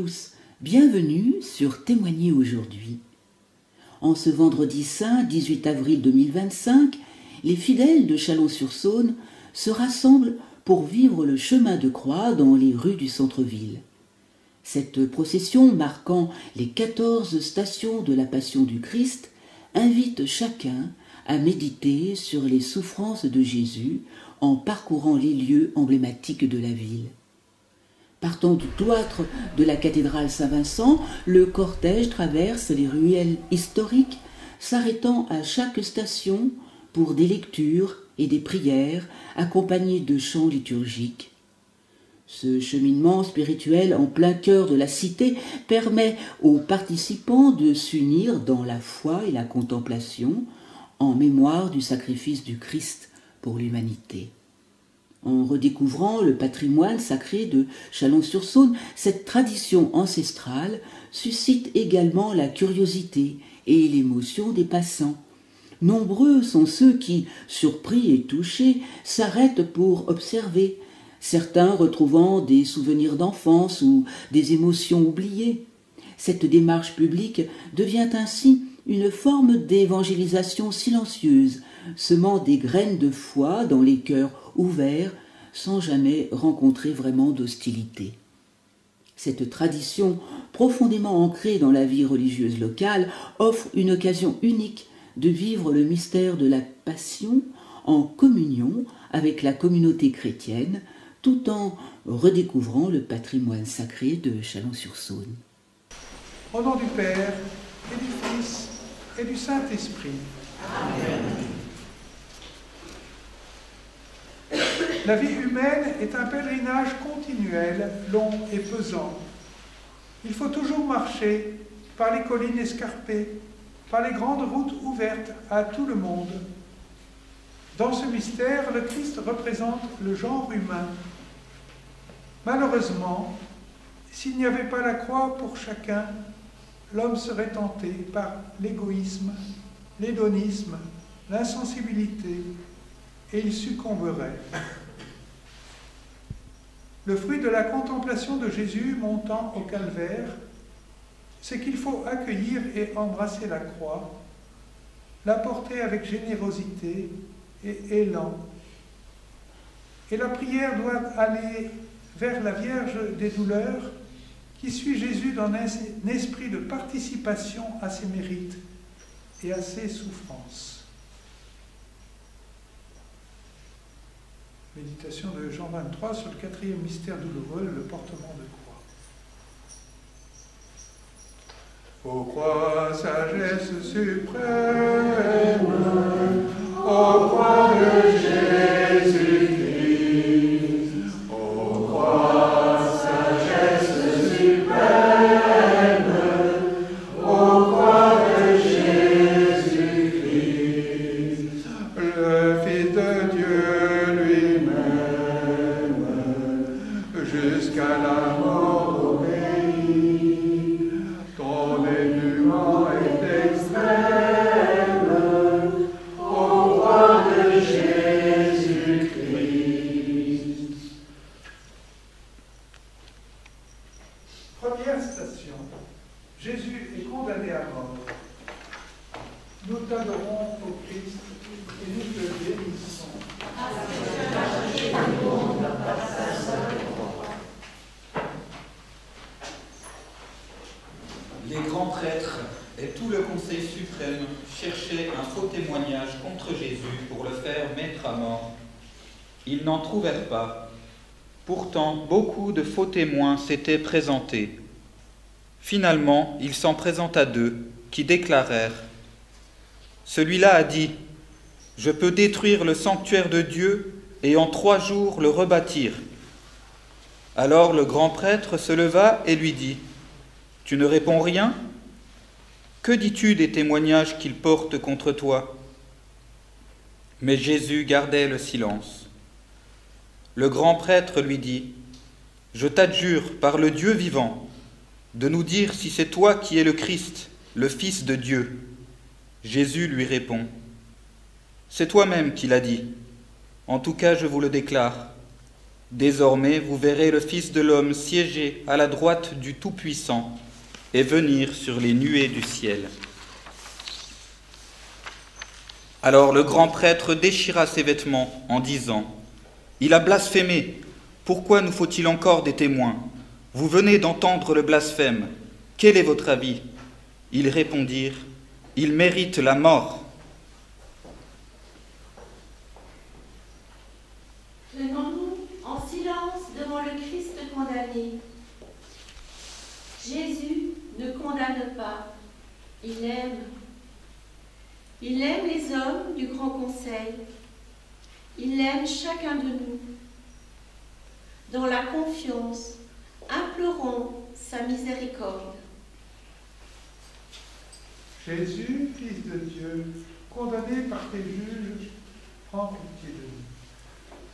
tous, bienvenue sur Témoigner aujourd'hui. En ce vendredi saint 18 avril 2025, les fidèles de Chalon-sur-Saône se rassemblent pour vivre le chemin de croix dans les rues du centre-ville. Cette procession marquant les 14 stations de la Passion du Christ invite chacun à méditer sur les souffrances de Jésus en parcourant les lieux emblématiques de la ville. Partant du cloître de la cathédrale Saint-Vincent, le cortège traverse les ruelles historiques, s'arrêtant à chaque station pour des lectures et des prières accompagnées de chants liturgiques. Ce cheminement spirituel en plein cœur de la cité permet aux participants de s'unir dans la foi et la contemplation en mémoire du sacrifice du Christ pour l'humanité. En redécouvrant le patrimoine sacré de Chalon-sur-Saône, cette tradition ancestrale suscite également la curiosité et l'émotion des passants. Nombreux sont ceux qui, surpris et touchés, s'arrêtent pour observer, certains retrouvant des souvenirs d'enfance ou des émotions oubliées. Cette démarche publique devient ainsi une forme d'évangélisation silencieuse, semant des graines de foi dans les cœurs ouverts sans jamais rencontrer vraiment d'hostilité. Cette tradition, profondément ancrée dans la vie religieuse locale, offre une occasion unique de vivre le mystère de la Passion en communion avec la communauté chrétienne, tout en redécouvrant le patrimoine sacré de Chalon-sur-Saône. Au nom du Père, et du Fils, et du Saint-Esprit. Amen. La vie humaine est un pèlerinage continuel, long et pesant. Il faut toujours marcher par les collines escarpées, par les grandes routes ouvertes à tout le monde. Dans ce mystère, le Christ représente le genre humain. Malheureusement, s'il n'y avait pas la croix pour chacun, l'homme serait tenté par l'égoïsme, l'hédonisme, l'insensibilité, et il succomberait. Le fruit de la contemplation de Jésus montant au calvaire, c'est qu'il faut accueillir et embrasser la croix, la porter avec générosité et élan. Et la prière doit aller vers la Vierge des douleurs, qui suit Jésus dans un esprit de participation à ses mérites et à ses souffrances. Méditation de Jean 23 sur le 4e mystère douloureux, le portement de croix. Ô croix, sagesse suprême, ô croix de Jésus-Christ, ô croix, sagesse suprême, ô croix de Jésus-Christ, le Fils de Dieu lui-même, jusqu'à la mort obéit, ton dénuement est extrême, ô croix de Jésus-Christ. Première station, Jésus est condamné à mort. Nous t'adorons au Christ et nous te bénissons. Les grands prêtres et tout le Conseil suprême cherchaient un faux témoignage contre Jésus pour le faire mettre à mort. Ils n'en trouvèrent pas. Pourtant, beaucoup de faux témoins s'étaient présentés. Finalement, il s'en présenta 2 qui déclarèrent : « Celui-là a dit : je peux détruire le sanctuaire de Dieu et en 3 jours le rebâtir. » Alors le grand prêtre se leva et lui dit : « Tu ne réponds rien ? Que dis-tu des témoignages qu'il porte contre toi ?» Mais Jésus gardait le silence. Le grand prêtre lui dit : « Je t'adjure par le Dieu vivant de nous dire si c'est toi qui es le Christ, le Fils de Dieu. » Jésus lui répond : « C'est toi-même qui l'as dit. En tout cas, je vous le déclare. Désormais, vous verrez le Fils de l'homme siéger à la droite du Tout-Puissant et venir sur les nuées du ciel. » Alors le grand prêtre déchira ses vêtements en disant : « Il a blasphémé. Pourquoi nous faut-il encore des témoins ? Vous venez d'entendre le blasphème. Quel est votre avis ? » Ils répondirent : « Il mérite la mort. » Tenons-nous en silence devant le Christ condamné. Jésus ne condamne pas, il aime. Il aime les hommes du Grand Conseil. Il aime chacun de nous. Dans la confiance, implorons sa miséricorde. Jésus, Fils de Dieu, condamné par tes juges, prends pitié de nous.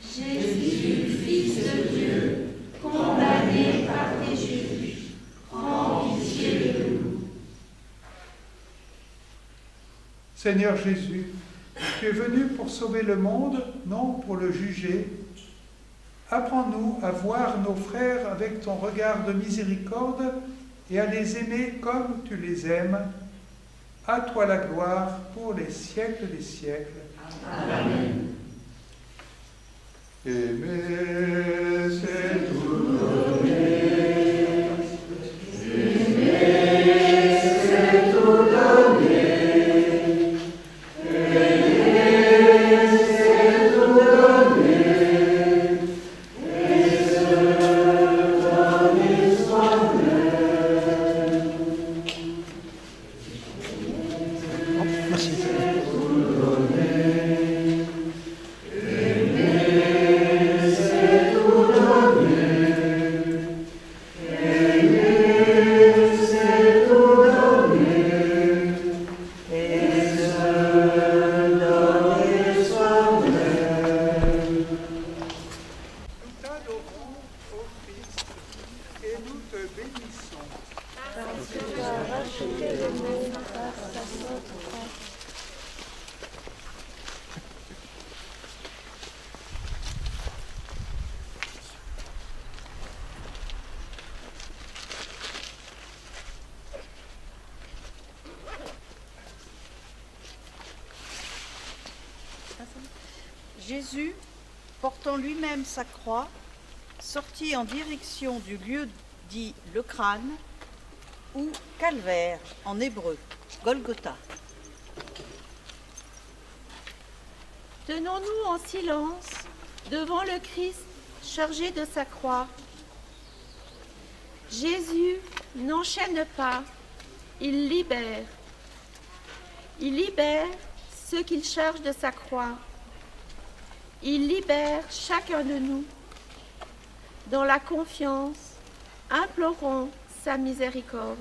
Jésus, Fils de Dieu, condamné par tes juges, prends pitié de nous. Seigneur Jésus, tu es venu pour sauver le monde, non pour le juger. Apprends-nous à voir nos frères avec ton regard de miséricorde et à les aimer comme tu les aimes. À toi la gloire pour les siècles des siècles. Amen. Aimer, c'est tout donner. Jésus, portant lui-même sa croix, sortit en direction du lieu dit le crâne, ou calvaire en hébreu, Golgotha. Tenons-nous en silence devant le Christ chargé de sa croix. Jésus n'enchaîne pas, il libère. Il libère ceux qu'il charge de sa croix. Il libère chacun de nous. Dans la confiance, implorons sa miséricorde.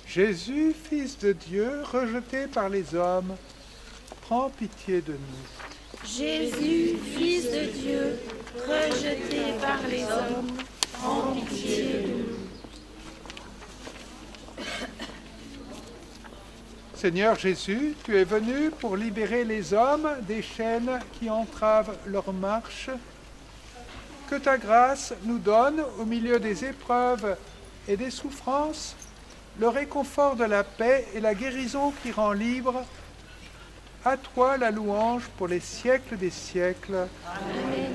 Jésus, Fils de Dieu, rejeté par les hommes, prends pitié de nous. Jésus, Fils de Dieu, rejeté par les hommes, prends pitié de nous. Seigneur Jésus, tu es venu pour libérer les hommes des chaînes qui entravent leur marche. Que ta grâce nous donne, au milieu des épreuves et des souffrances, le réconfort de la paix et la guérison qui rend libre. À toi la louange pour les siècles des siècles. Amen.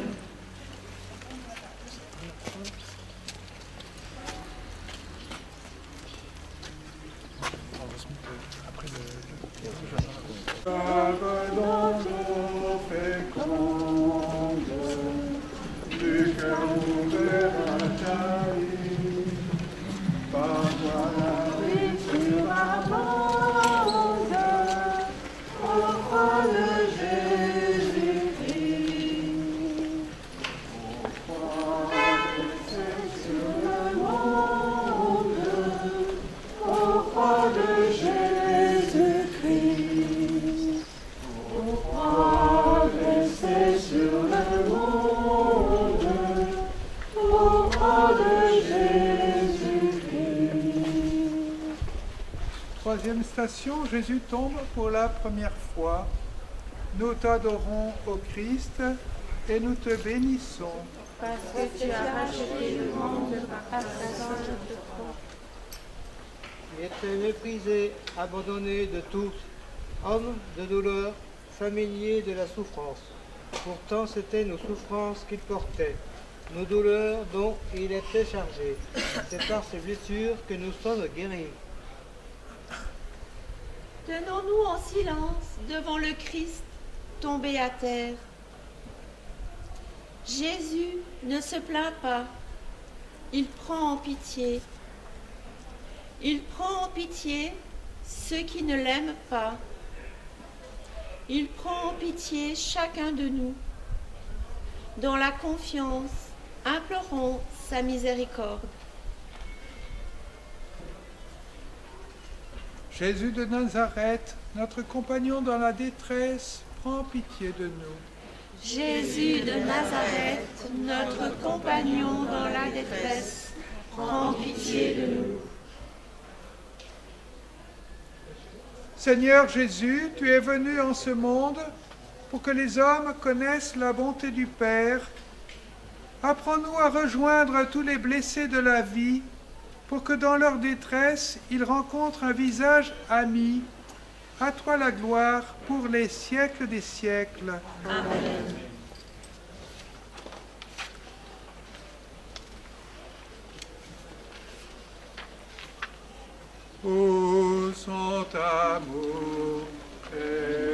Du cœur ouvert à taille, par toi la rupture abonde, au croix de Jésus-Christ, au croix de sur le monde, au croix de Jésus-Christ, au croix de sur le monde. Troisième station, Jésus tombe pour la première fois. Nous t'adorons, ô Christ, et nous te bénissons. Parce que tu as racheté le monde par ta sainte croix. Il était méprisé, abandonné de tous, homme de douleur, familier de la souffrance. Pourtant c'étaient nos souffrances qu'il portait, nos douleurs dont il était chargé. C'est par ses blessures que nous sommes guéris. Tenons-nous en silence devant le Christ tombé à terre. Jésus ne se plaint pas, il prend en pitié. Il prend en pitié ceux qui ne l'aiment pas. Il prend en pitié chacun de nous. Dans la confiance, implorons sa miséricorde. Jésus de Nazareth, notre compagnon dans la détresse, prends pitié de nous. Jésus de Nazareth, notre compagnon dans la détresse, prends pitié de nous. Seigneur Jésus, tu es venu en ce monde pour que les hommes connaissent la bonté du Père. Apprends-nous à rejoindre tous les blessés de la vie pour que dans leur détresse, ils rencontrent un visage ami. À toi la gloire pour les siècles des siècles. Amen. Ô son amour et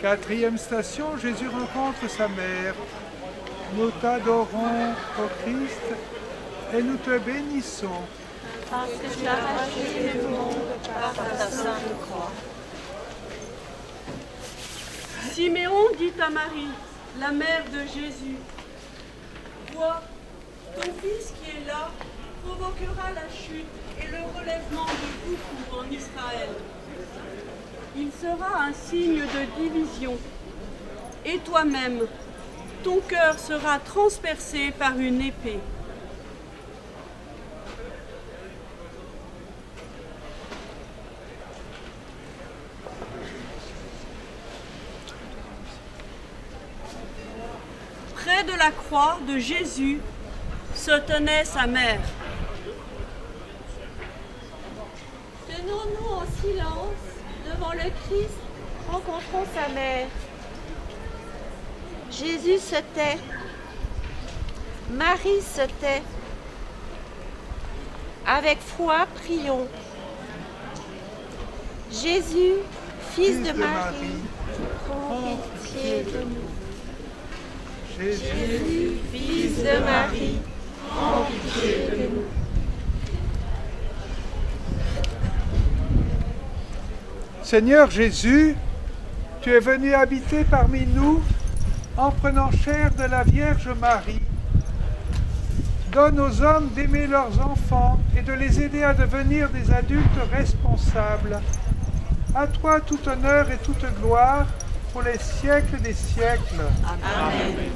Quatrième station, Jésus rencontre sa mère. Nous t'adorons, ô Christ, et nous te bénissons. Parce que tu as racheté le monde par ta sainte croix. Siméon dit à Marie, la mère de Jésus, « Vois, ton fils qui est là provoquera la chute et le relèvement de beaucoup en Israël. Il sera un signe de division. Et toi-même, ton cœur sera transpercé par une épée. » Près de la croix de Jésus se tenait sa mère. Tenons-nous en silence devant le Christ, rencontrons sa mère. Jésus se tait. Marie se tait. Avec foi, prions. Jésus, fils de Marie, prends pitié de nous. Jésus, fils de Marie, prends pitié de nous. Seigneur Jésus, tu es venu habiter parmi nous en prenant chair de la Vierge Marie. Donne aux hommes d'aimer leurs enfants et de les aider à devenir des adultes responsables. À toi tout honneur et toute gloire pour les siècles des siècles. Amen.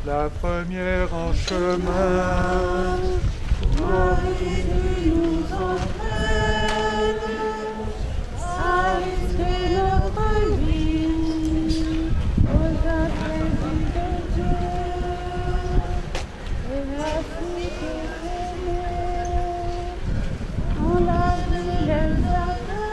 La première en chemin, Marie nous entraîne, avec notre vie, aux appels de Dieu, et la suite on la vie les appelle,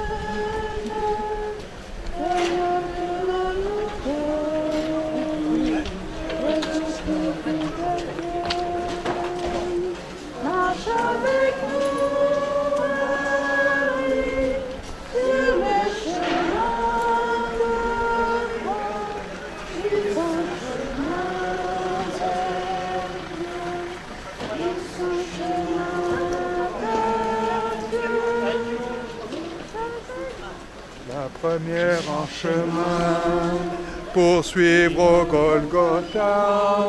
première en chemin pour suivre au Golgotha.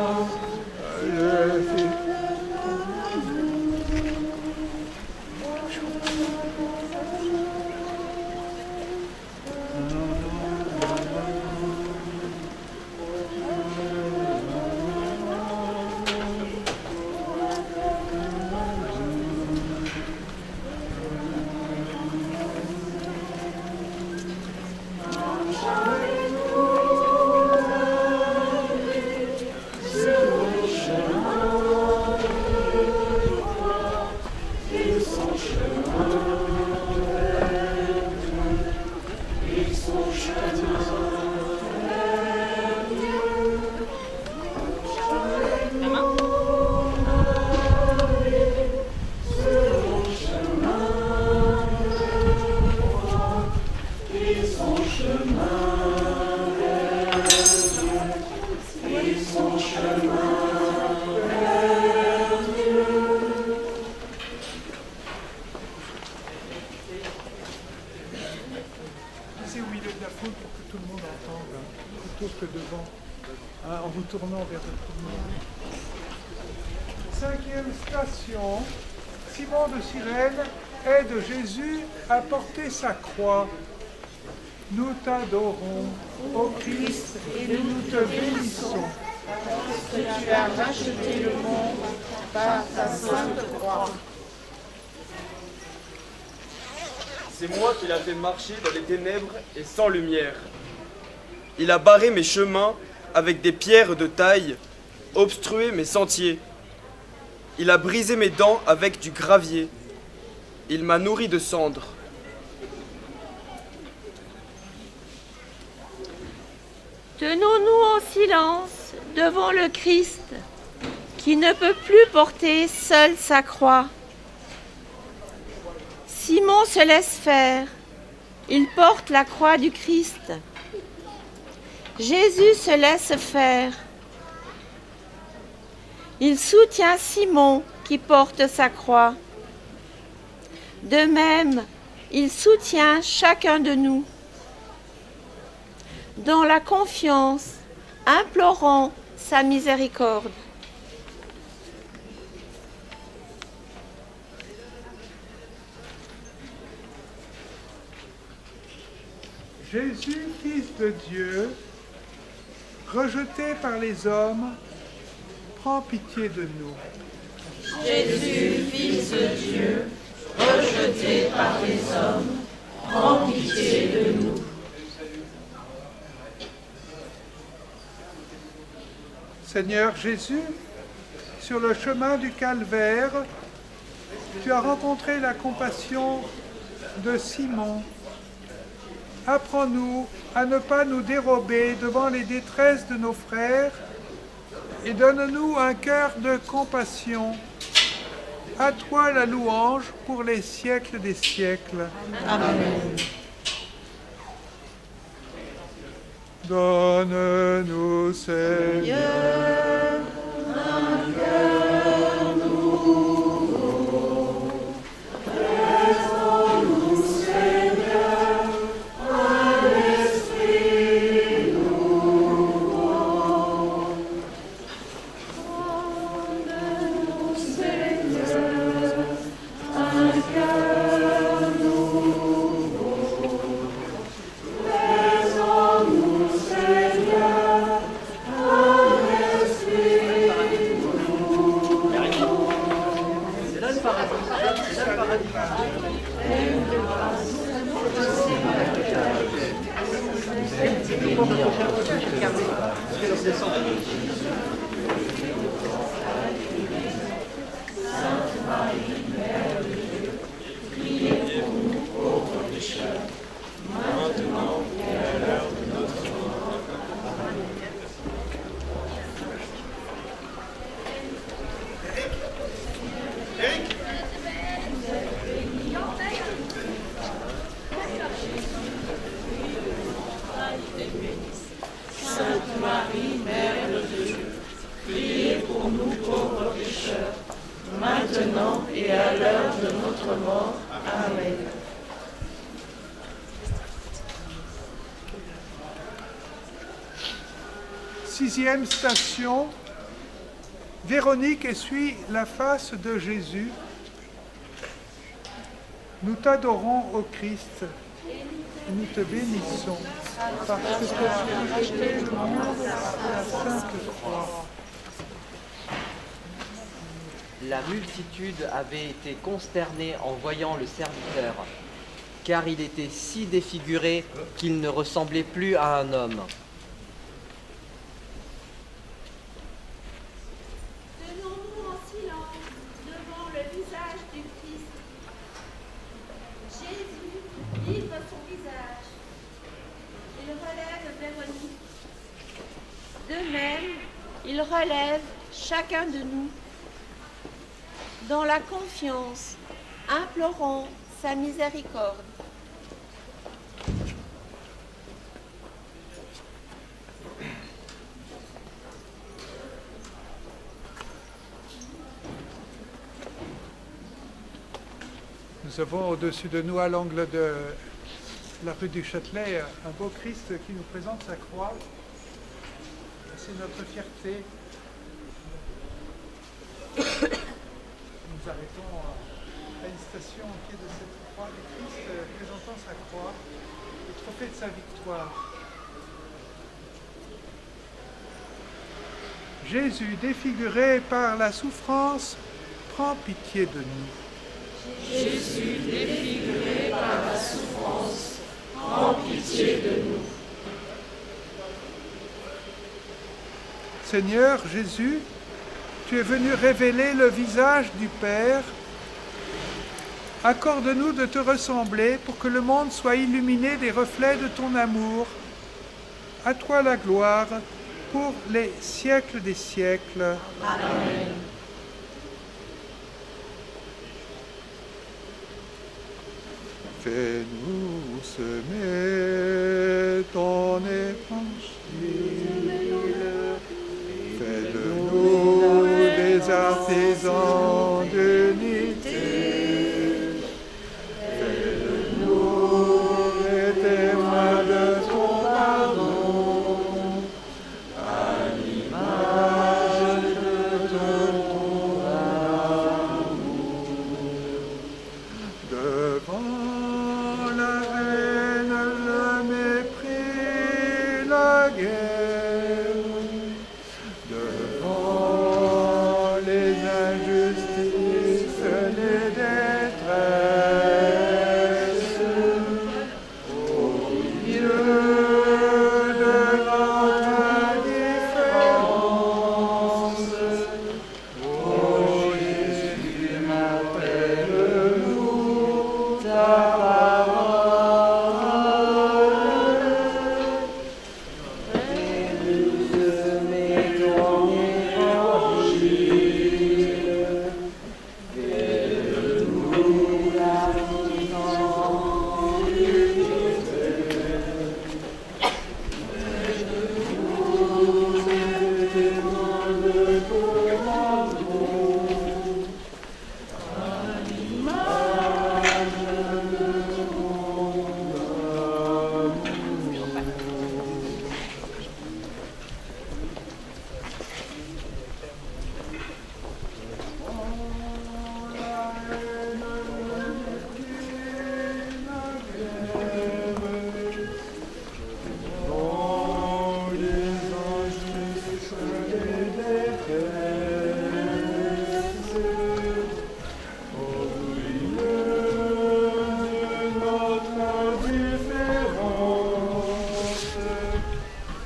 Placez au milieu de la foule pour que tout le monde entende, plutôt que devant, en vous tournant vers tout le monde. 5e station, Simon de Cyrène aide Jésus à porter sa croix. Nous t'adorons, ô Christ, et nous te bénissons. Parce que tu as racheté le monde par ta sainte croix. C'est moi qui l'a fait marcher dans les ténèbres et sans lumière. Il a barré mes chemins avec des pierres de taille, obstrué mes sentiers. Il a brisé mes dents avec du gravier. Il m'a nourri de cendres. Tenons-nous en silence devant le Christ, qui ne peut plus porter seul sa croix. Simon se laisse faire. Il porte la croix du Christ. Jésus se laisse faire. Il soutient Simon qui porte sa croix. De même, il soutient chacun de nous. Dans la confiance, implorant sa miséricorde. Jésus, Fils de Dieu, rejeté par les hommes, prends pitié de nous. Jésus, Fils de Dieu, rejeté par les hommes, prends pitié de nous. Seigneur Jésus, sur le chemin du calvaire, tu as rencontré la compassion de Simon. Apprends-nous à ne pas nous dérober devant les détresses de nos frères et donne-nous un cœur de compassion. À toi la louange pour les siècles des siècles. Amen. Donne-nous, Seigneur, un cœur nouveau. Fais-en-nous, Seigneur, un esprit nouveau. Donne-nous, Seigneur, un cœur nouveau. Fais-en-nous, Seigneur, un esprit nouveau. C'est là le paradis, c'est là le paradis. Sainte Marie, Mère de Dieu, priez pour nous pauvres pécheurs, maintenant et à l'heure de notre mort. Sainte Marie, Mère de Dieu, priez pour nous pauvres pécheurs, maintenant et à l'heure de notre mort. Amen. 6e station, Véronique essuie la face de Jésus. Nous t'adorons, ô Christ, et nous te bénissons, parce que tu as racheté le monde à la sainte croix. La multitude avait été consternée en voyant le serviteur, car il était si défiguré qu'il ne ressemblait plus à un homme. Tenons-nous en silence devant le visage du Christ. Jésus livre son visage. Il relève Véronique. De même, il relève chacun de nous. Dans la confiance, implorons sa miséricorde. Nous avons au-dessus de nous, à l'angle de la rue du Châtelet, un beau Christ qui nous présente sa croix. C'est notre fierté. Nous arrêtons à une station au pied de cette croix du Christ présentant sa croix, le trophée de sa victoire. Jésus, défiguré par la souffrance, prends pitié de nous. Jésus, défiguré par la souffrance, prends pitié de nous. Seigneur Jésus, tu es venu révéler le visage du Père. Accorde-nous de te ressembler pour que le monde soit illuminé des reflets de ton amour. À toi la gloire pour les siècles des siècles. Amen. Fais-nous semer ton évangile. Fais-de-nous des artisans d'unité. Fais-de-nous les témoins de ton pardon, à l'image de ton amour. Devant la haine, le mépris, la guerre, devant les injustices, les détresses, au milieu de notre indifférence,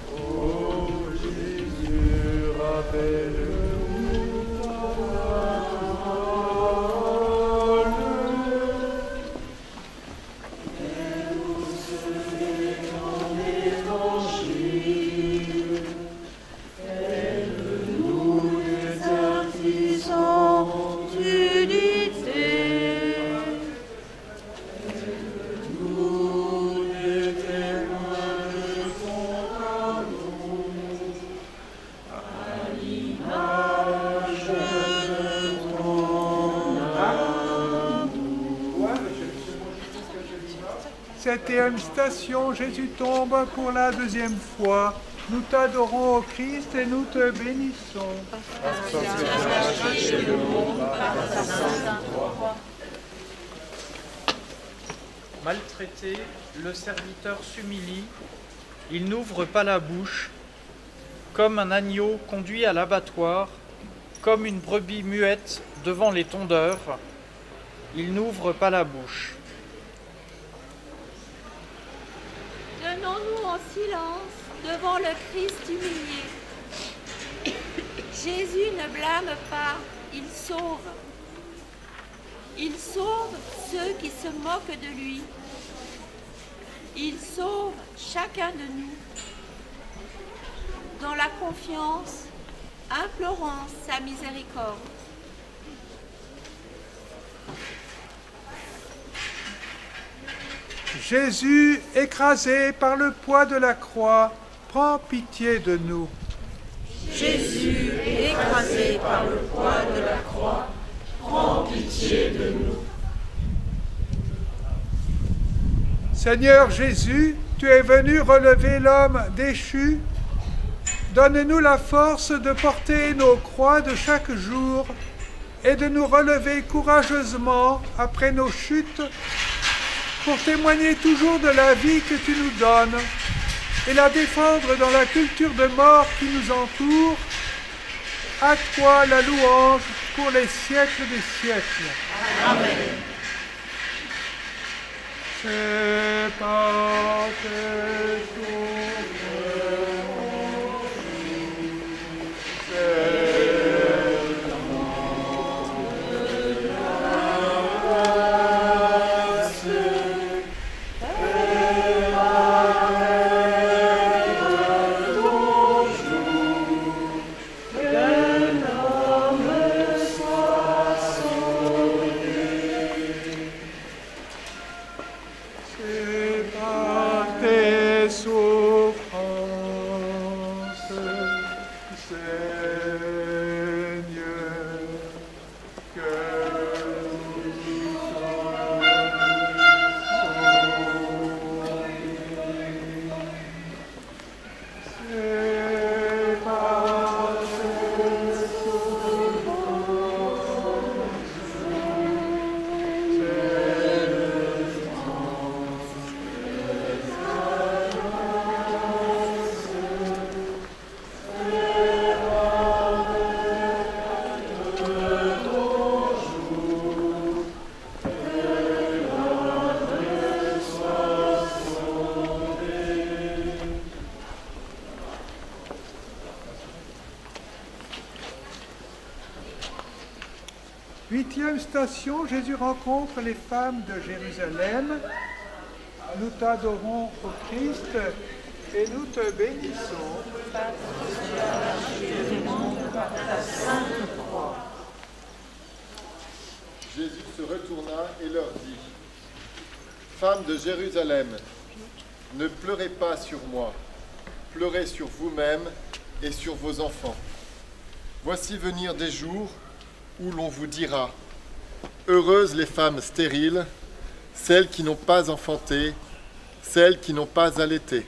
ô Jésus, rappelle-nous ta parole. Septième station, Jésus tombe pour la deuxième fois. Nous t'adorons, ô Christ, et nous te bénissons. Maltraité, le serviteur s'humilie, il n'ouvre pas la bouche, comme un agneau conduit à l'abattoir, comme une brebis muette devant les tondeurs, il n'ouvre pas la bouche. Tenons-nous en silence devant le Christ humilié. Jésus ne blâme pas, il sauve. Il sauve ceux qui se moquent de lui. Il sauve chacun de nous. Dans la confiance, implorant sa miséricorde. Jésus, écrasé par le poids de la croix, prends pitié de nous. Jésus, écrasé par le poids de la croix, prends pitié de nous. Seigneur Jésus, tu es venu relever l'homme déchu. Donne-nous la force de porter nos croix de chaque jour et de nous relever courageusement après nos chutes pour témoigner toujours de la vie que tu nous donnes et la défendre dans la culture de mort qui nous entoure. À toi la louange pour les siècles des siècles. Amen. C'est par tes souffrances, Huitième station, Jésus rencontre les femmes de Jérusalem. Nous t'adorons, ô Christ, et nous te bénissons. Jésus se retourna et leur dit : Femmes de Jérusalem, ne pleurez pas sur moi, pleurez sur vous-mêmes et sur vos enfants. Voici venir des jours où l'on vous dira : heureuses les femmes stériles, celles qui n'ont pas enfanté, celles qui n'ont pas allaité.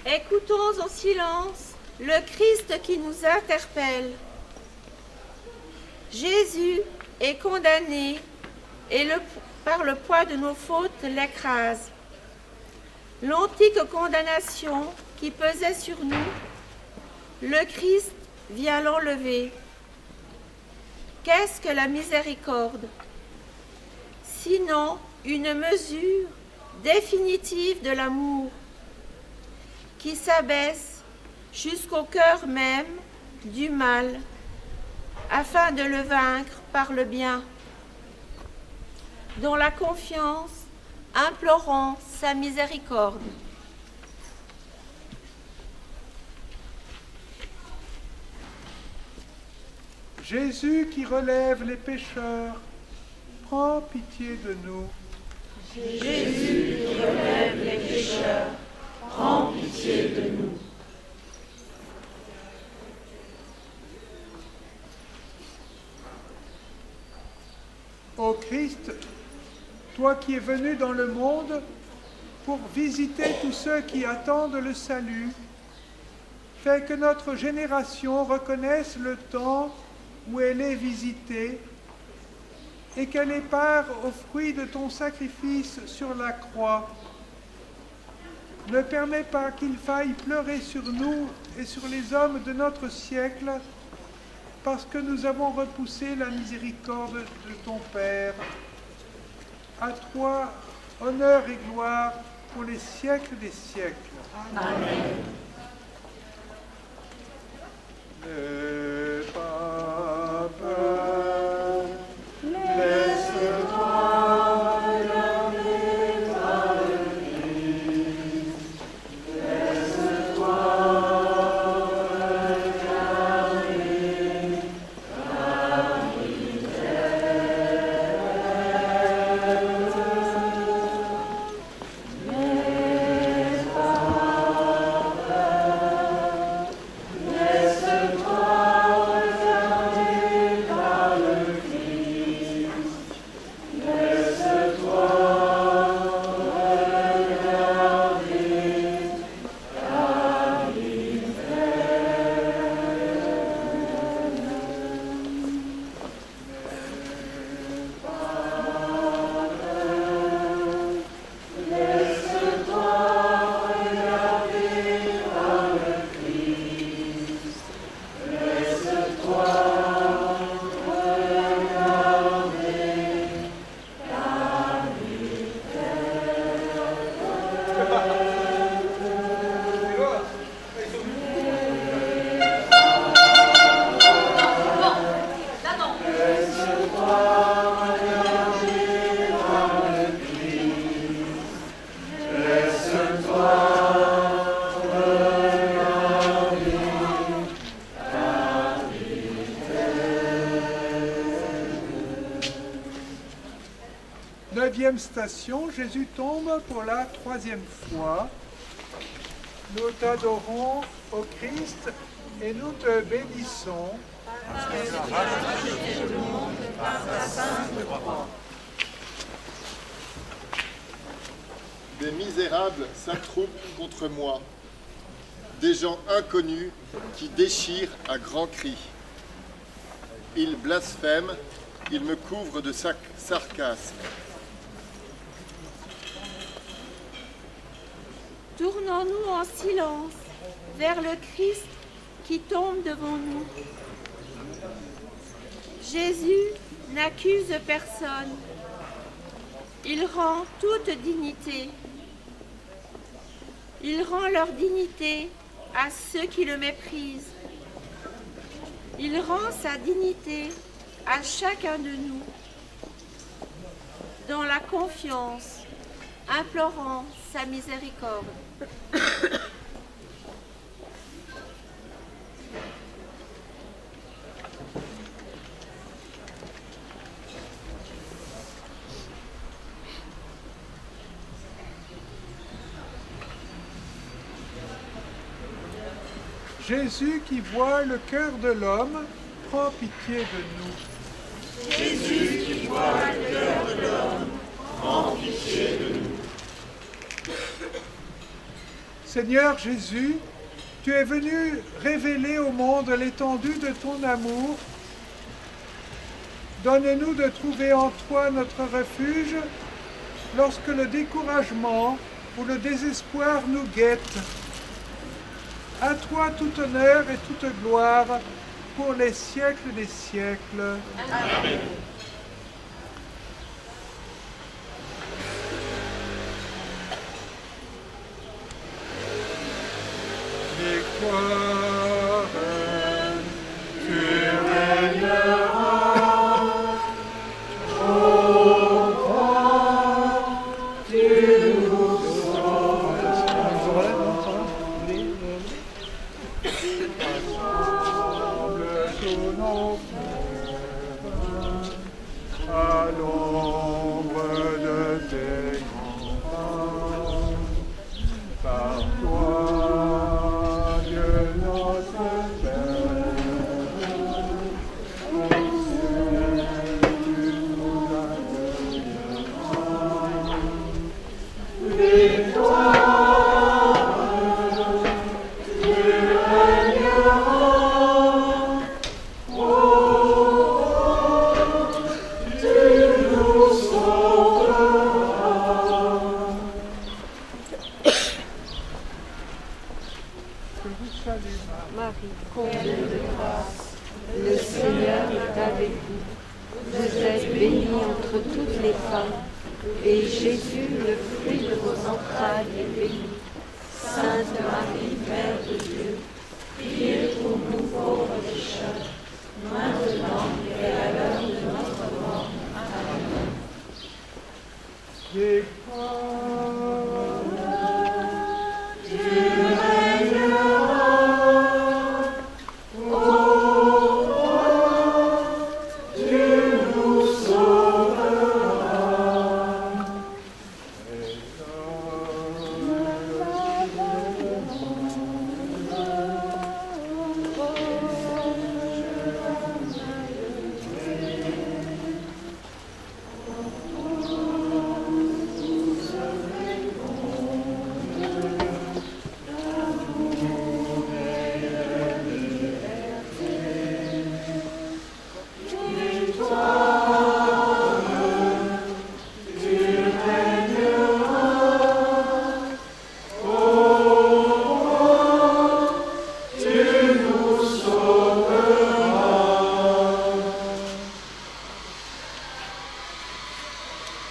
Écoutons en silence le Christ qui nous interpelle. Jésus est condamné et par le poids de nos fautes l'écrase. L'antique condamnation qui pesait sur nous, le Christ vient l'enlever. Qu'est-ce que la miséricorde? Sinon une mesure définitive de l'amour qui s'abaisse jusqu'au cœur même du mal afin de le vaincre par le bien. Dans la confiance, implorant sa miséricorde. Jésus qui relève les pécheurs, prends pitié de nous. Jésus qui relève les pécheurs, prends pitié de nous. Ô Christ, toi qui es venu dans le monde pour visiter tous ceux qui attendent le salut. Fais que notre génération reconnaisse le temps où elle est visitée et qu'elle ait part au fruit de ton sacrifice sur la croix. Ne permets pas qu'il faille pleurer sur nous et sur les hommes de notre siècle, parce que nous avons repoussé la miséricorde de ton Père. À toi, honneur et gloire pour les siècles des siècles. Amen. N'aie pas peur, laisse-toi garder par le Christ. Laisse-toi regarder par l'Éternel. N'aie pas peur, laisse-toi regarder par le Christ. Laisse-toi regarder par Neuvième station, Jésus tombe pour la troisième fois. Nous t'adorons, ô Christ, et nous te bénissons. Des misérables s'attroupent contre moi, des gens inconnus qui déchirent à grands cris. Ils blasphèment, ils me couvrent de sarcasme. Tournons-nous en silence vers le Christ qui tombe devant nous. Jésus n'accuse personne. Il rend toute dignité. Il rend leur dignité à ceux qui le méprisent. Il rend sa dignité à chacun de nous, dans la confiance, implorant sa miséricorde. Jésus qui voit le cœur de l'homme, prends pitié de nous. Jésus qui voit le cœur de l'homme, prends pitié de nous. Seigneur Jésus, tu es venu révéler au monde l'étendue de ton amour. Donne-nous de trouver en toi notre refuge lorsque le découragement ou le désespoir nous guette. À toi tout honneur et toute gloire pour les siècles des siècles. Amen. Victoire, tu régneras, ô roi, tu nous sauves. Rassemble tous nos frères à l'ombre de tes grands bras. Par toi, Dieu notre bénie entre toutes les femmes, et Jésus, le fruit de vos entrailles, est béni. Sainte Marie, Mère de Dieu, priez pour nous pauvres pécheurs, maintenant et à l'heure de notre mort. Amen.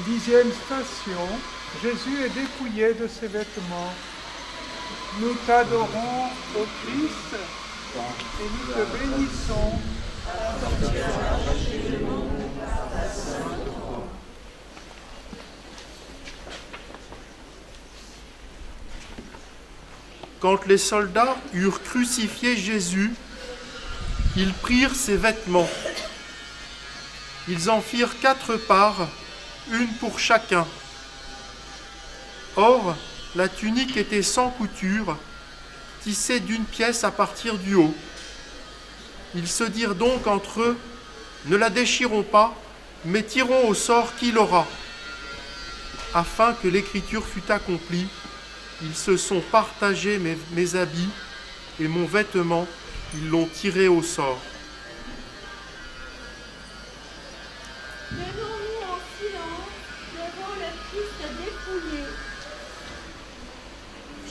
Dixième station, Jésus est dépouillé de ses vêtements. Nous t'adorons, ô Christ, et nous te bénissons. Quand les soldats eurent crucifié Jésus, ils prirent ses vêtements. Ils en firent 4 parts, une pour chacun. Or, la tunique était sans couture, tissée d'une pièce à partir du haut. Ils se dirent donc entre eux, ne la déchirons pas, mais tirons au sort qui l'aura. Afin que l'écriture fût accomplie, ils se sont partagés mes habits et mon vêtement, ils l'ont tiré au sort. Tenons-nous en silence devant le Christ dépouillé.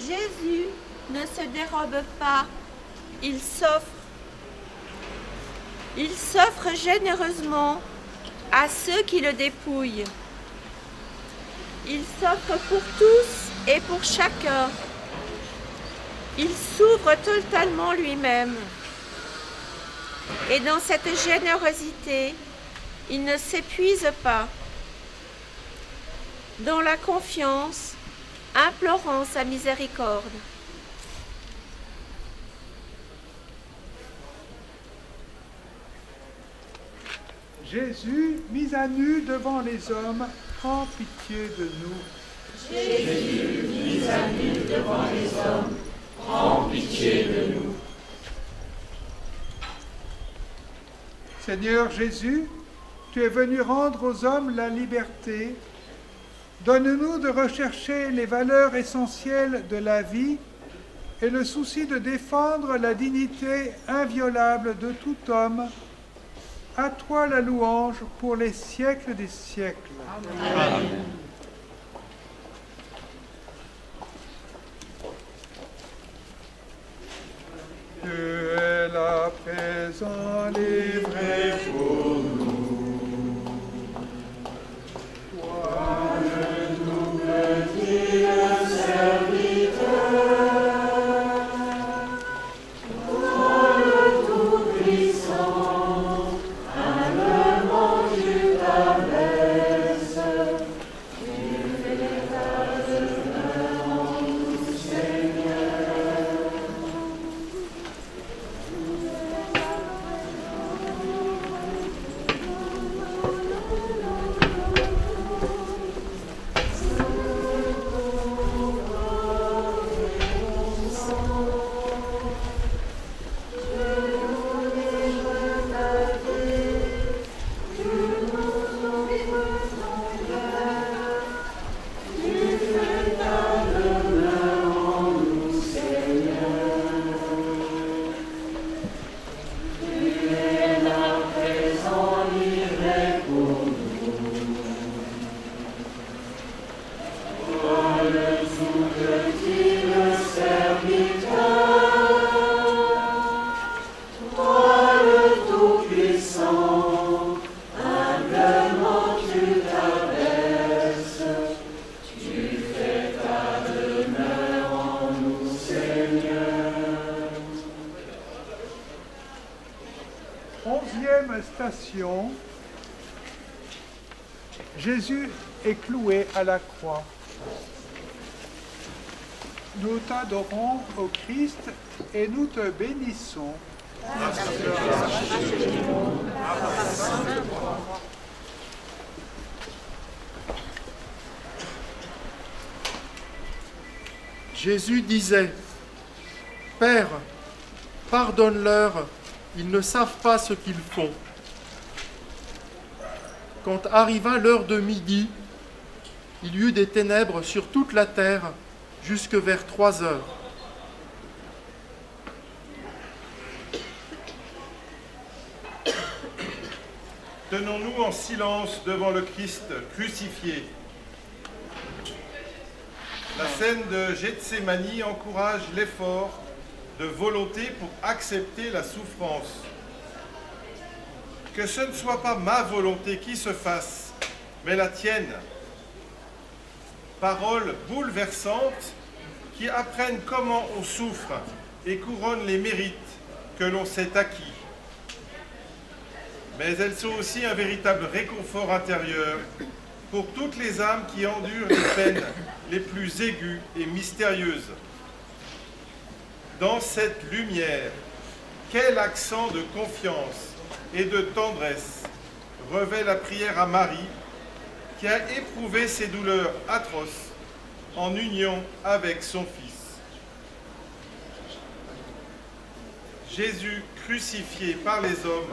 Jésus ne se dérobe pas, il s'offre. Il s'offre généreusement à ceux qui le dépouillent. Il s'offre pour tous et pour chacun. Il s'ouvre totalement lui-même. Et dans cette générosité, il ne s'épuise pas. Dans la confiance, implorant sa miséricorde. Jésus, mis à nu devant les hommes, prends pitié de nous. Jésus, mis à nu devant les hommes, prends pitié de nous. Seigneur Jésus, tu es venu rendre aux hommes la liberté. Donne-nous de rechercher les valeurs essentielles de la vie et le souci de défendre la dignité inviolable de tout homme. À toi la louange pour les siècles des siècles. Amen. Tu es là présent, livré pour nous. Toi, le tout petit serviteur. Toi, le Tout-Puissant, humblement tu t'abaisses. Tu fais ta demeure en nous, Seigneur. Station, Jésus est cloué à la croix. Nous t'adorons, ô Christ, et nous te bénissons. Jésus disait, « Père, pardonne-leur, ils ne savent pas ce qu'ils font. » Quand arriva l'heure de midi, il y eut des ténèbres sur toute la terre jusque vers 3 heures. Tenons-nous en silence devant le Christ crucifié. La scène de Gethsémani encourage l'effort de volonté pour accepter la souffrance. Que ce ne soit pas ma volonté qui se fasse, mais la tienne. Paroles bouleversantes qui apprennent comment on souffre et couronnent les mérites que l'on s'est acquis. Mais elles sont aussi un véritable réconfort intérieur pour toutes les âmes qui endurent les peines les plus aiguës et mystérieuses. Dans cette lumière, quel accent de confiance et de tendresse revêt la prière à Marie, qui a éprouvé ces douleurs atroces en union avec son Fils. Jésus, crucifié par les hommes,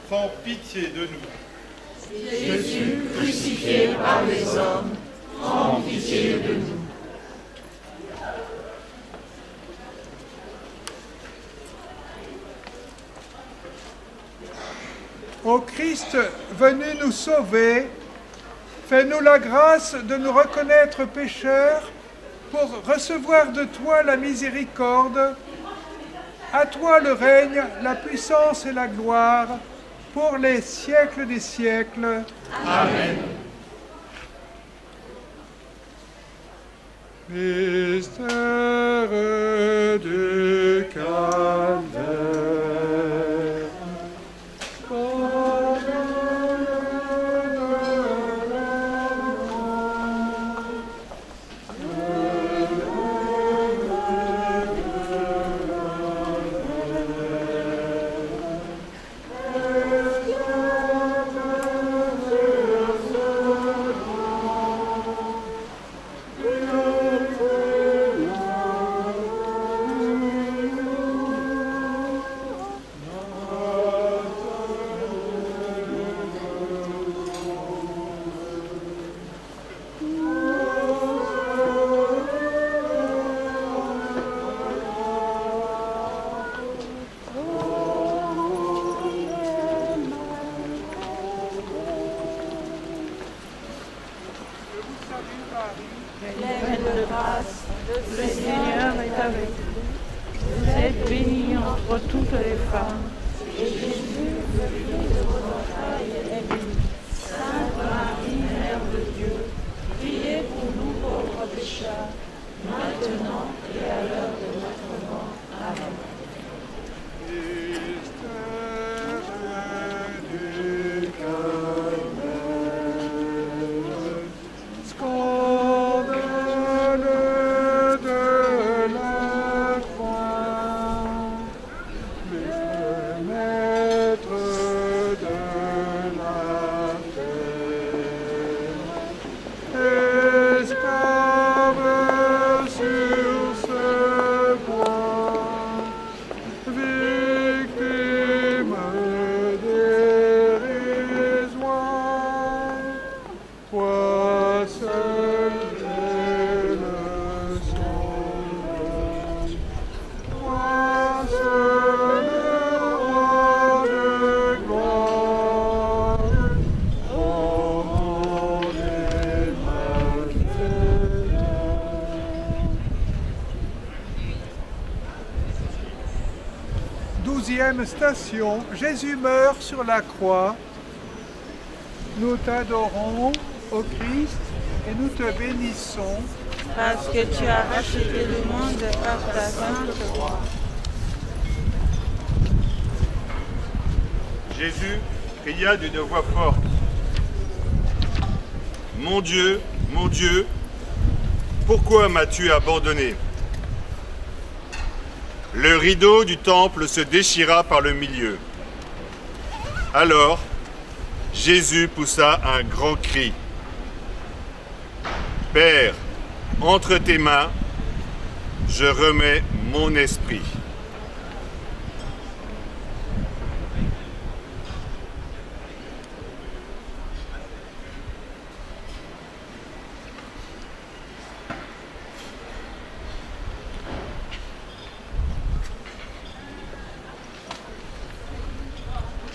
prend pitié de nous. Jésus, crucifié par les hommes, prend pitié de nous. Ô Christ, venu nous sauver, fais-nous la grâce de nous reconnaître pécheurs pour recevoir de toi la miséricorde. À toi le règne, la puissance et la gloire, pour les siècles des siècles. Amen. Mystère du calvaire. Le Seigneur est avec vous. Vous êtes bénie entre toutes les femmes, et Jésus, le fruit de vos entrailles, est béni. Sainte Marie, Mère de Dieu, priez pour nous pauvres pécheurs, maintenant et à l'heure de notre mort. Amen. Station, Jésus meurt sur la croix. Nous t'adorons, ô Christ, et nous te bénissons. Parce que tu as racheté le monde par ta sainte croix. Jésus cria d'une voix forte. Mon Dieu, pourquoi m'as-tu abandonné? Le rideau du temple se déchira par le milieu. Alors, Jésus poussa un grand cri. Père, entre tes mains, je remets mon esprit.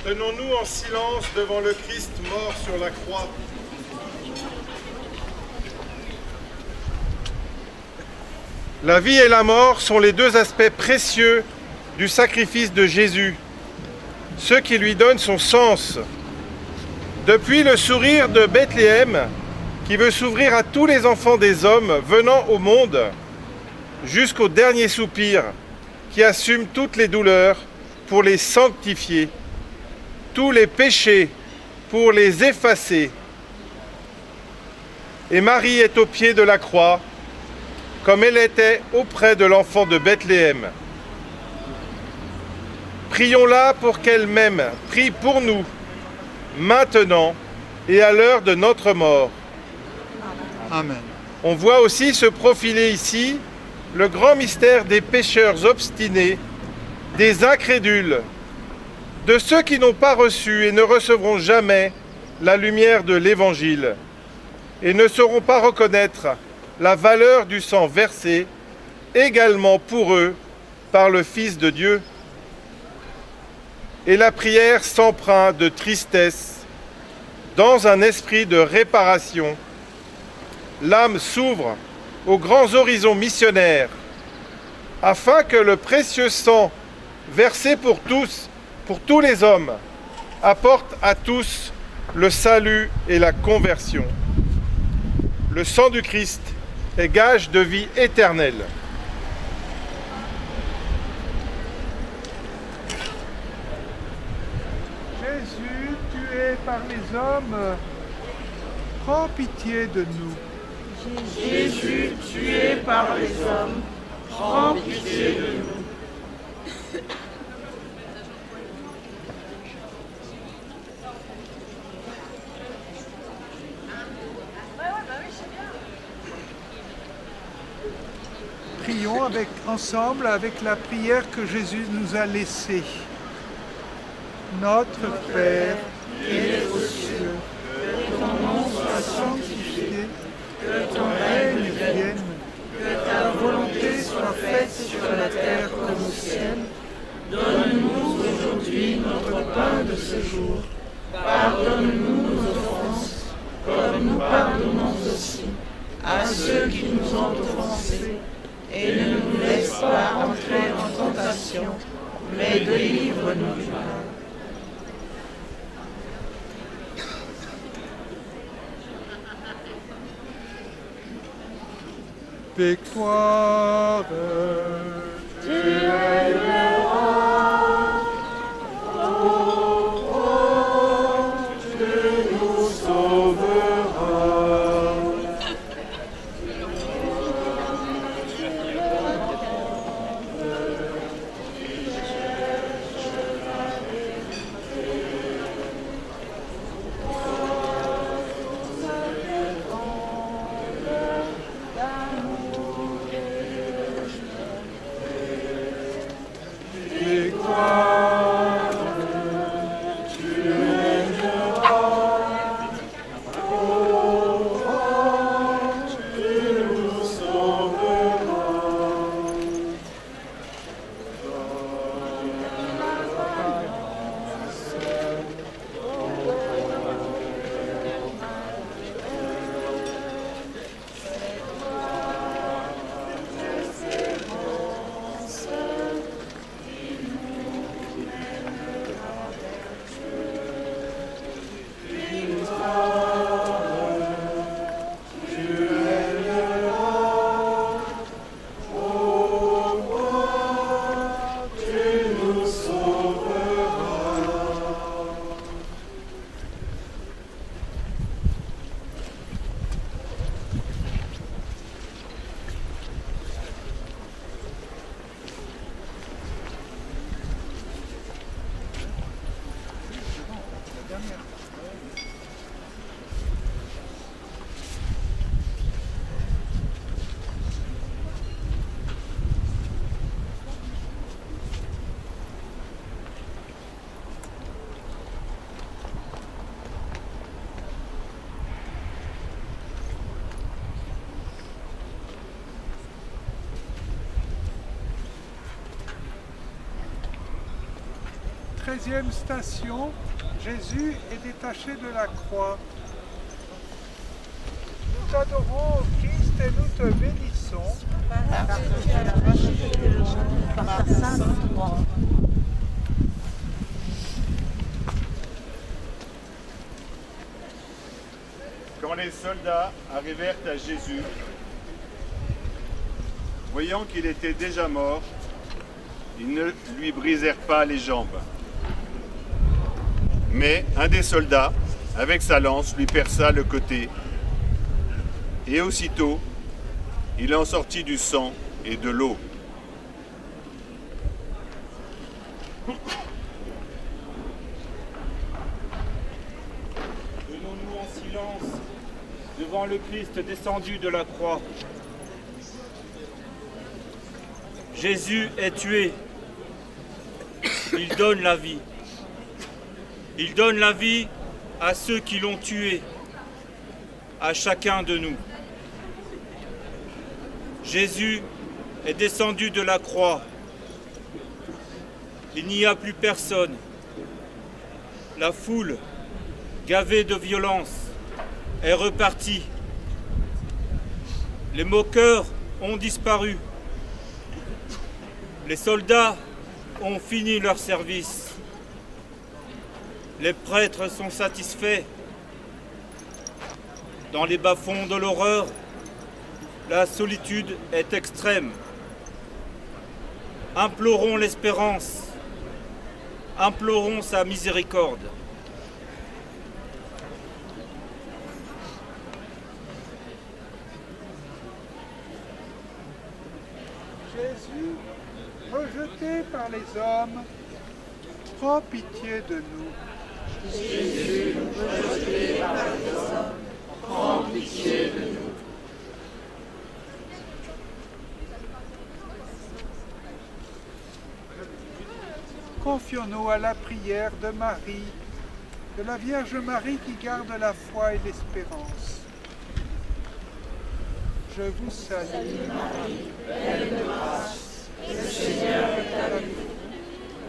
Tenons-nous en silence devant le Christ mort sur la croix. La vie et la mort sont les deux aspects précieux du sacrifice de Jésus, ceux qui lui donnent son sens. Depuis le sourire de Bethléem, qui veut s'ouvrir à tous les enfants des hommes venant au monde, jusqu'au dernier soupir, qui assume toutes les douleurs pour les sanctifier, tous les péchés pour les effacer. Et Marie est au pied de la croix, comme elle était auprès de l'enfant de Bethléem. Prions-la pour qu'elle m'aime, prie pour nous, maintenant et à l'heure de notre mort. Amen. On voit aussi se profiler ici le grand mystère des pécheurs obstinés, des incrédules, de ceux qui n'ont pas reçu et ne recevront jamais la lumière de l'Évangile et ne sauront pas reconnaître la valeur du sang versé également pour eux par le Fils de Dieu. Et la prière s'empreint de tristesse dans un esprit de réparation. L'âme s'ouvre aux grands horizons missionnaires afin que le précieux sang versé pour tous les hommes, apporte à tous le salut et la conversion. Le sang du Christ est gage de vie éternelle. Jésus, tué par les hommes, prends pitié de nous. Jésus, tué par les hommes, prends pitié de nous. Prions ensemble avec la prière que Jésus nous a laissée. Notre Père, qui es aux cieux, que ton nom soit sanctifié, que ton règne vienne, que ta volonté soit faite sur la terre comme au ciel. Donne-nous aujourd'hui notre pain de ce jour. Pardonne-nous nos offenses, comme nous pardonnons aussi à ceux qui nous ont offensés. Et ne nous laisse pas entrer en tentation, mais délivre-nous du mal. Victoire, tu es le roi, ô roi, tu nous sauveras. 13e station, Jésus est détaché de la croix. Nous t'adorons, ô Christ, et nous te bénissons. Parce que tu as racheté le monde par ta sainte croix. Quand les soldats arrivèrent à Jésus, voyant qu'il était déjà mort, ils ne lui brisèrent pas les jambes. Mais un des soldats, avec sa lance, lui perça le côté. Et aussitôt, il en sortit du sang et de l'eau. Tenons-nous en silence devant le Christ descendu de la croix. Jésus est tué. Il donne la vie. Il donne la vie à ceux qui l'ont tué, à chacun de nous. Jésus est descendu de la croix. Il n'y a plus personne. La foule, gavée de violence, est repartie. Les moqueurs ont disparu. Les soldats ont fini leur service. Les prêtres sont satisfaits. Dans les bas-fonds de l'horreur, la solitude est extrême. Implorons l'espérance. Implorons sa miséricorde. Jésus, rejeté par les hommes, prends pitié de nous. Jésus, rejeté par les hommes, prends pitié de nous. Confions-nous à la prière de Marie, de la Vierge Marie qui garde la foi et l'espérance. Je vous salue, Marie, pleine de grâce, le Seigneur est avec vous.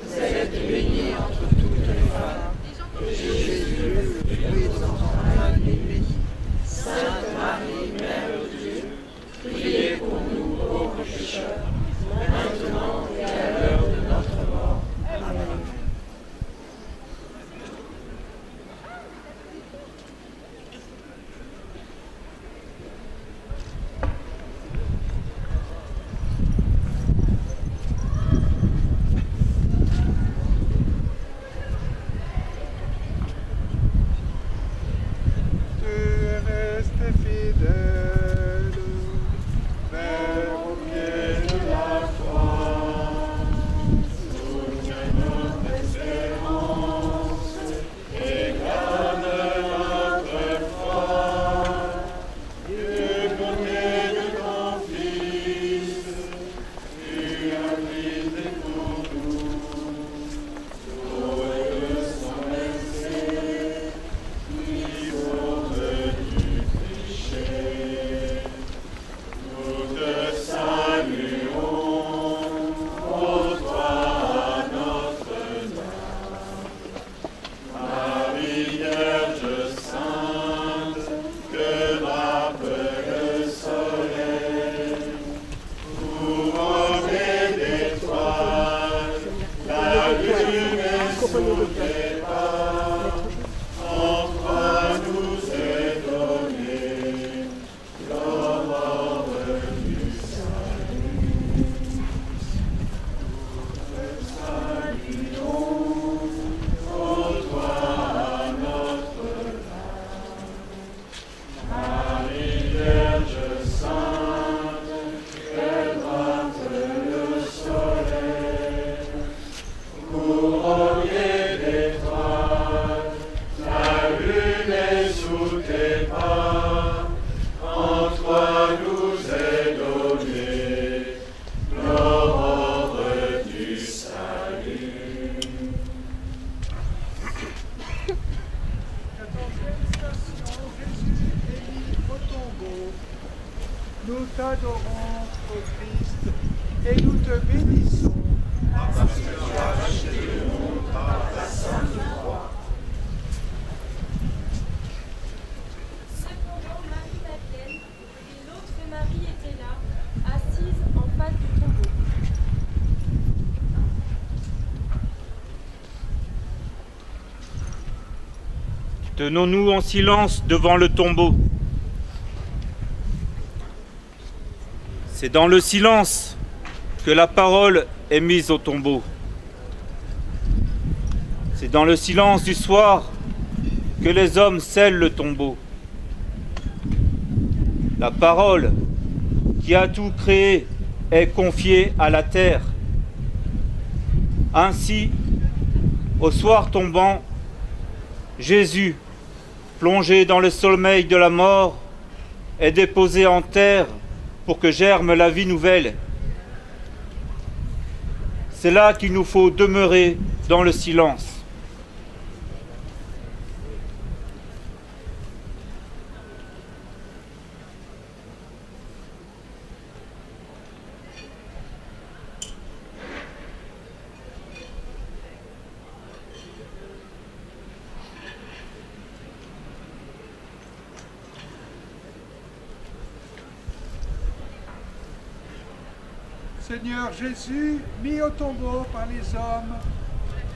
Vous êtes bénie entre toutes les femmes, et Jésus, le fruit de vos entrailles, est béni. Sainte Marie, Mère de Dieu, priez pour nous pauvres pécheurs, maintenant et à l'heure de notre mort. Amen. Nous t'adorons, ô Christ, et nous te bénissons. Parce que tu as racheté le monde par ta Cependant, Marie-Madeleine et l'autre Marie étaient là, assises en face du tombeau. Tenons-nous en silence devant le tombeau. C'est dans le silence que la parole est mise au tombeau. C'est dans le silence du soir que les hommes scellent le tombeau. La parole qui a tout créé est confiée à la terre. Ainsi, au soir tombant, Jésus, plongé dans le sommeil de la mort, est déposé en terre pour que germe la vie nouvelle. C'est là qu'il nous faut demeurer dans le silence. Seigneur Jésus, mis au tombeau par les hommes,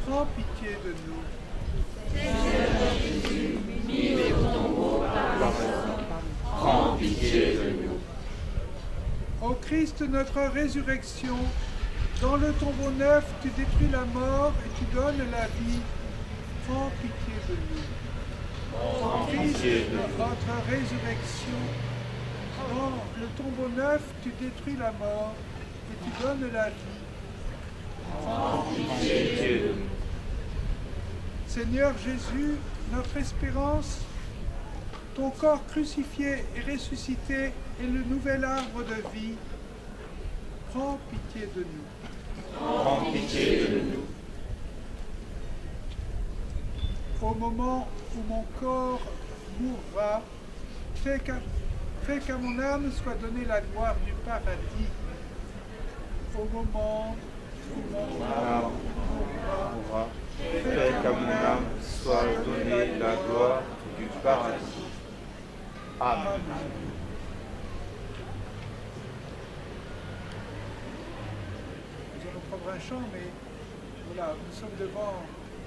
prends pitié de nous. Seigneur Jésus, mis au tombeau par les hommes, prends pitié de nous. Ô Christ, notre résurrection, dans le tombeau neuf, tu détruis la mort et tu donnes la vie. Prends pitié de nous. Ô Christ, notre résurrection, dans le tombeau neuf, tu détruis la mort et tu donnes la vie. Prends pitié de nous. Seigneur Jésus, notre espérance, ton corps crucifié et ressuscité est le nouvel arbre de vie. Prends pitié de nous. Prends pitié de nous. Au moment où mon corps mourra, fais qu'à mon âme soit donnée la gloire du paradis. Au moment où mon âme mourra, fais qu'à mon âme soit donnée la gloire du paradis. Amen. Nous allons prendre un chant, mais voilà, nous sommes devant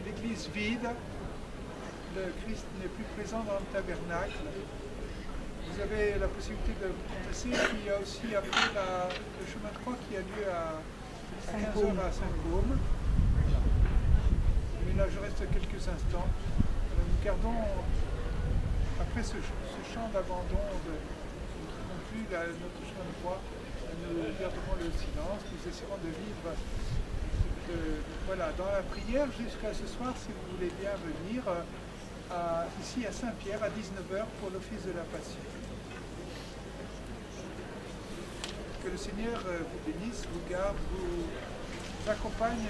l'église vide. Le Christ n'est plus présent dans le tabernacle. Vous avez la possibilité de passer. Puis il y a aussi après le chemin de croix qui a lieu à 15h à Saint-Côme. Mais là, je reste quelques instants. Nous gardons, après ce chant d'abandon, non plus notre chemin de croix, nous garderons le silence. Nous essaierons de vivre voilà, dans la prière jusqu'à ce soir, si vous voulez bien venir. Ici à Saint-Pierre à 19h pour l'office de la Passion. Que le Seigneur vous bénisse, vous garde, vous accompagne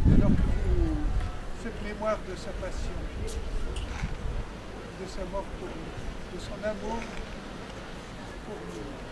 alors que vous faites mémoire de sa passion, de sa mort pour nous, de son amour pour nous.